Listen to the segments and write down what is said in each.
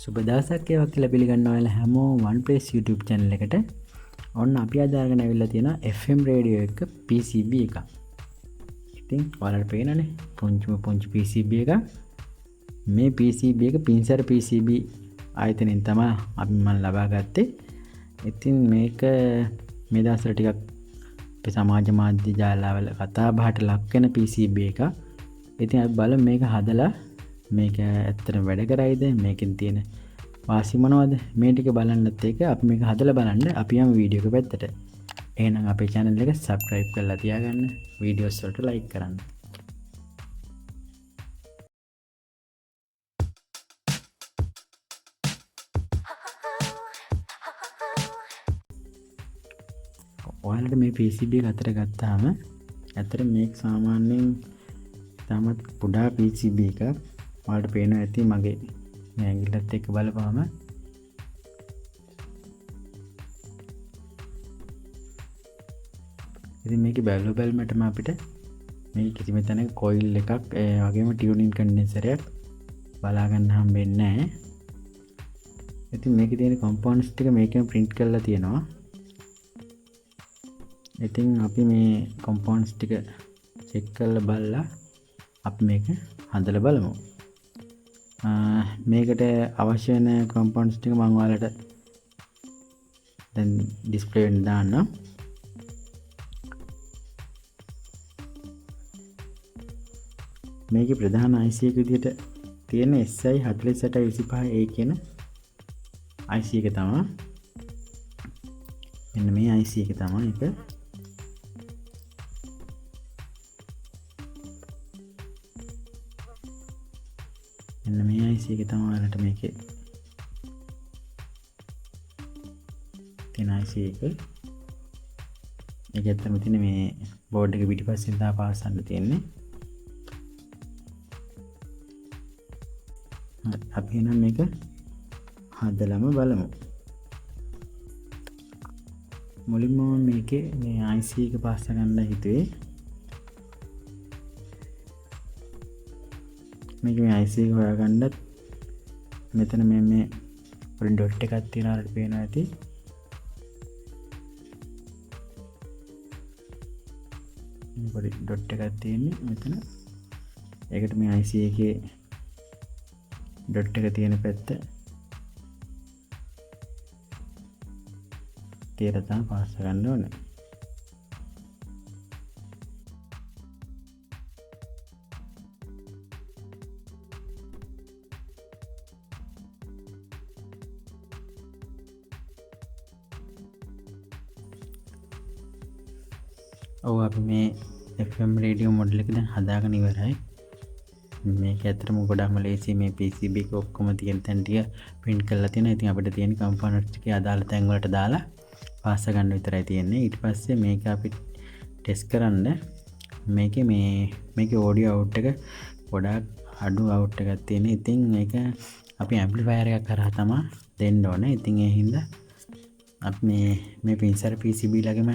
සුබ දවසක් ඒවා කියලා පිළිගන්නවා ඔයාලා හැමෝම One Place YouTube channel එකට. ඔන්න අපි අද අරගෙන අවිල්ලා තියෙනවා FM රේඩියෝ එක PCB එක. ඉතින් ඔයාලට පේනනේ පුංචි PCB එක. මේ PCB එක පින්සර PCB ආයතනයෙන් තමයි අපි මම ලබා ගත්තේ. ඉතින් මේක මේ දවස්වල ටිකක් අපේ සමාජ මාධ්‍ය ජාලවල කතා බහට ලක් වෙන PCB එක. ඉතින් අපි බලමු මේක හදලා මේක ඇත්තටම වැඩ කරයිද, මේකෙන් තියෙන වාසි මොනවද, මේ ටික බලන්නත් එක අපි මේක හදලා බලන්න. අපි යමු වීඩියෝ එක පැත්තට. එහෙනම් අපේ channel එක subscribe කරලා තියාගන්න, වීඩියෝස් වලට like කරන්න. ඔයාලට මේ PCB එක අතර ගත්තාම ඇත්තට මේක සාමාන්‍යයෙන් තාමත් කුඩා PCB එකක්. ඔයාලට පේනවා ඇති මගේ මේ ඇඟිල්ලත් එක්ක බලපුවම ඉතින් මේකේ බැලුවම අපිට මේ කිසිම තැනක කොයිල් එකක් ඒ වගේම ටියුනින් කන්ඩෙන්සර් එකක් බලා ගන්න හම්බෙන්නේ නැහැ. ඉතින් මේකේ තියෙන කම්පොනන්ට්ස් ටික මේකෙන් print කරලා තියෙනවා. ඉතින් අපි මේ කම්පොනන්ට්ස් ටික check කරලා බලලා අපි මේක හදලා බලමු. මේකට අවශ්‍ය වෙන කම්පොනන්ට්ස් ටික මම ඔයාලට දැන් ඩිස්ප්ලේ වෙන්න දාන්නම්. මේකේ ප්‍රධාන IC එක විදිහට තියෙන SI4825A කියන IC එක තමයි. මෙන්න මේ IC එක තමයි ඒක. මෙන්න මේ IC එක තමයි ඔයාලට මේකේ තියෙන IC එක. මේක ඇත්තටම තියෙන මේ බෝඩ් එක පිටිපස්සෙන් දා පාස්සන්න තියෙන්නේ. අපි එහෙනම් මේක හදලම බලමු. මුලින්ම මේකේ මේ IC එක පාස්ස ගන්න හිතුවේ. මේක මේ IC එක හොයාගන්නත් මෙතන මේ පොඩි ඩොට් එකක් තියෙනවා අපිට පේනවා ඇති. මේ පොඩි ඩොට් එකක් තියෙන්නේ මෙතන. ඒකට මේ IC එකේ ඩොට් එක තියෙන පැත්ත තියලා තමයි පාස් ගන්න ඕනේ. ඔව් අපි මේ FM රේඩියෝ මොඩල් එක දැන් හදාගෙන ඉවරයි. මේක ඇත්තටම ගොඩක්ම ලේසි. මේ PCB එක ඔක්කොම තියෙන තැන් ටික print කරලා තියෙනවා. ඉතින් අපිට තියෙන කම්පොනන්ට්ස් ටික අදාළ තැන් වලට දාලා පාස් ගන්න විතරයි තියෙන්නේ. ඊට පස්සේ මේක අපි ටෙස්ට් කරන්න මේකේ ඔඩියෝ අවුට් එක ගොඩාක් අඩු අවුට් එකක් තියෙන. ඉතින් මේක අපි ඇම්ප්ලිෆයර් එකක් කරා තමයි දෙන්න ඕනේ. ඉතින් ඒ හින්දා අපි මේ පින්සර PCB ළඟම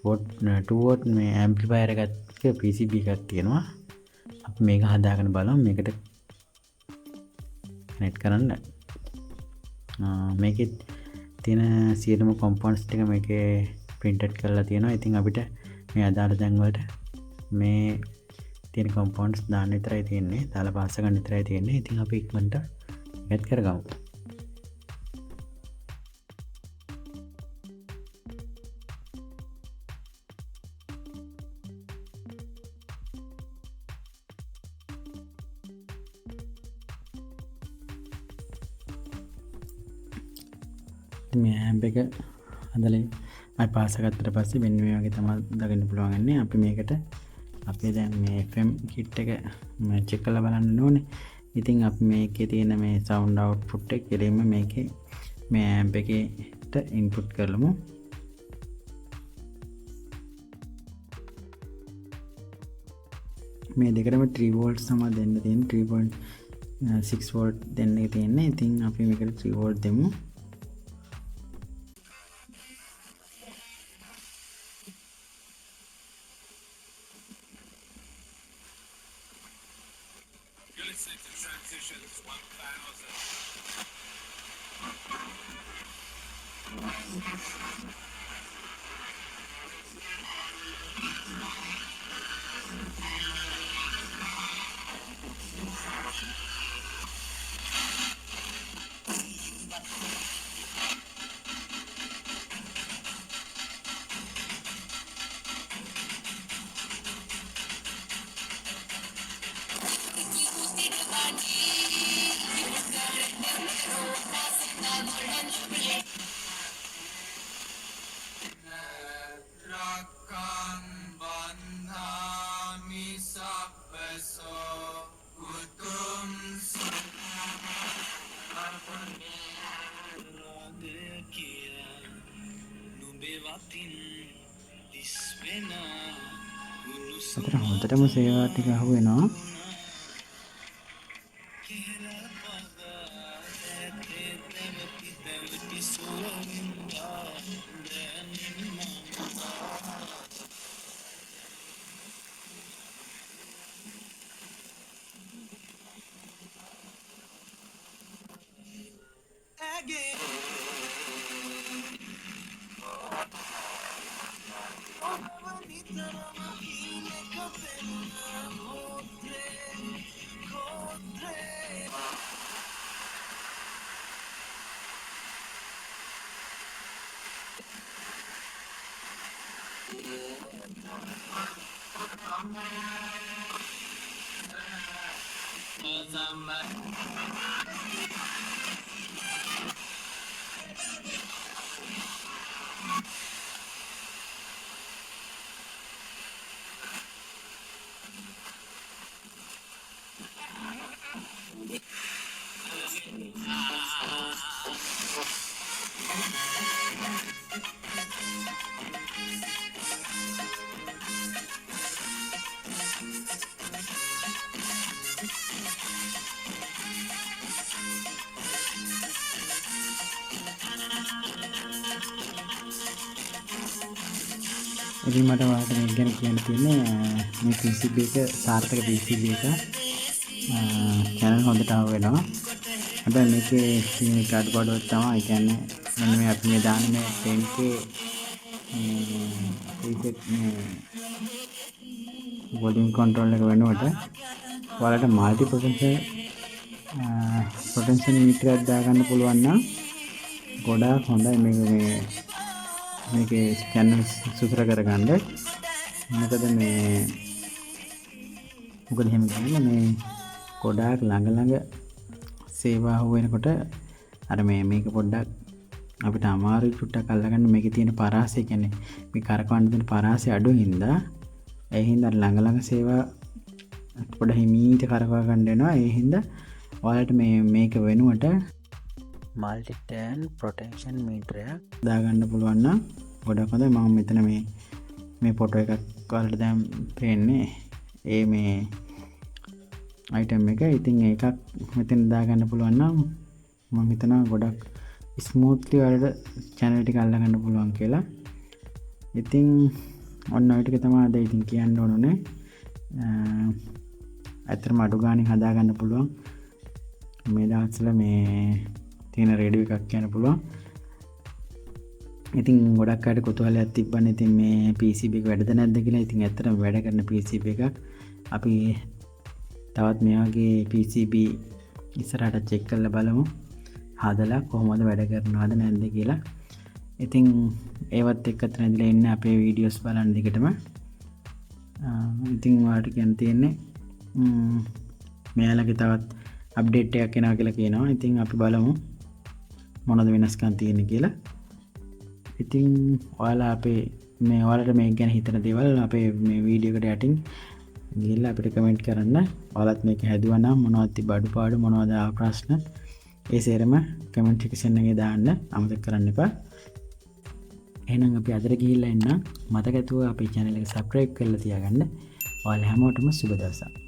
වෝට් 2 වෝට් මේ ඇම්ප්ලිෆයර් එකක් PCB එකක් තියෙනවා. අපි මේක හදාගෙන බලමු. මේකට කනෙක්ට් කරන්න. මේකේ තියෙන සියලුම කම්පොනන්ට්ස් ටික මේකේ printed කරලා තියෙනවා. ඉතින් අපිට මේ අදාළ තැන් වලට මේ තියෙන කම්පොනන්ට්ස් දාන්න විතරයි තියෙන්නේ. දාලා පාස් ගන්න විතරයි තියෙන්නේ. ඉතින් අපි ඉක්මනට ඇඩ් කරගමු. මේ ඇම්ප් එක හදලා අපි පාස් ගත්තට පස්සේ මෙන්න මේ වගේ තමයි දකින්න පුළුවන් වෙන්නේ. අපි මේකට අපේ දැන් මේ FM කිට් එක චෙක් කරලා බලන්න ඕනේ. ඉතින් අපි මේකේ තියෙන මේ සවුන්ඩ් අවුට්පුට් එක කෙලින්ම මේකේ මේ ඇම්ප් එකේට ඉන්පුට් කරලමු. මේ දෙකටම 3 වෝල්ට් තමයි දෙන්න තියෙන්නේ. 3.6 වෝල්ට් දෙන්න තියෙන්නේ. ඉතින් අපි මේකට 3 වෝල්ට් දෙමු. transitions 1 අතට හොඳටම සේවා ටික අහුවෙනවා. ඉතින් මට ඔයාලට මේක ගැන කියන්න තියෙන්නේ මේ PCB එක සාර්ථක PCB එක channel හොඳට ආව වෙනවා. හැබැයි මේකේ තියෙන අඩුපාඩුවක් තමයි. ඒ කියන්නේ මෙන්න මේ අපි මේ දාන මේ 10K preset මේ volume control එක වෙනුවට ඔයාලට multi potential meter එකක් දාගන්න පුළුවන් නම් ගොඩාක් හොඳයි. මේකේ channel සුසර කරගන්න. මොකද එහෙම කියන්නේ මේ ගොඩාක් ළඟ සේවා වෙනකොට අර මේක පොඩ්ඩක් අපිට අමාරුයි චුට්ටක් අල්ලගන්න. මේකේ තියෙන පරාසය කියන්නේ මේ කරකවන්න තියෙන පරාසය අඩු හින්දා ඒ හින්දා ළඟ සේවා පොඩ හිමීට කරකව ගන්න වෙනවා. ඒ හින්දා ඔයාලට මේක වෙනුවට multi turn protection meter එක දාගන්න පුළුවන් නම් ගොඩක් හොඳයි. මම මෙතන මේ ෆොටෝ එකක් ඔයාලට දැන් පේන්නේ මේ item එක. ඉතින් ඒකක් මෙතන දාගන්න පුළුවන් නම් මම හිතනවා ගොඩක් ස්මූත්ලි ඔයාලට channel ටික අල්ලගන්න පුළුවන් කියලා. ඉතින් ඔන්න ඔය ටික තමයි අද ඉතින් කියන්න ඕනේ. ඇත්තටම අඩු ගාණින් හදාගන්න පුළුවන් මේ දවස්වල මේ තියෙන රේඩියෝ එකක් කියන්න පුළුවන්. ඉතින් ගොඩක් අයට කුතුහලයක් තිබ්බනේ ඉතින් මේ PCB එක වැඩද නැද්ද කියලා. ඉතින් ඇත්තටම වැඩ කරන PCB එකක්. අපි තවත් මේ වගේ PCB ඉස්සරහට චෙක් කරලා බලමු. හදලා කොහොමද වැඩ කරනවද නැද්ද කියලා. ඉතින් ඒවත් එක්කත් නැදිලා ඉන්න අපේ වීඩියෝස් බලන්න දිගටම. ඉතින් ඔයාලට කියන්න තියෙන්නේ මෙයාලගේ තවත් අප්ඩේට් එකක් එනවා කියලා කියනවා. ඉතින් අපි බලමු මොනවද වෙනස්කම් තියෙන්නේ කියලා. ඉතින් ඔයාලා ඔයාලට මේක ගැන හිතන දේවල් අපේ මේ වීඩියෝ එකට යටින් ගිහිල්ලා අපිට කමෙන්ට් කරන්න. ඔයාලත් මේක හැදුවා නම් මොනවද තිබ්බ අඩුපාඩු මොනවද ප්‍රශ්න ඒ සේරම කමෙන්ට් සෙක්ෂන් එකේ දාන්න අමතක කරන්න එපා. එහෙනම් අපි අදට ගිහිල්ලා එන්න. මතක ඇතුව අපේ channel එක subscribe කරලා තියාගන්න. ඔයාලා හැමෝටම සුබ දවසක්.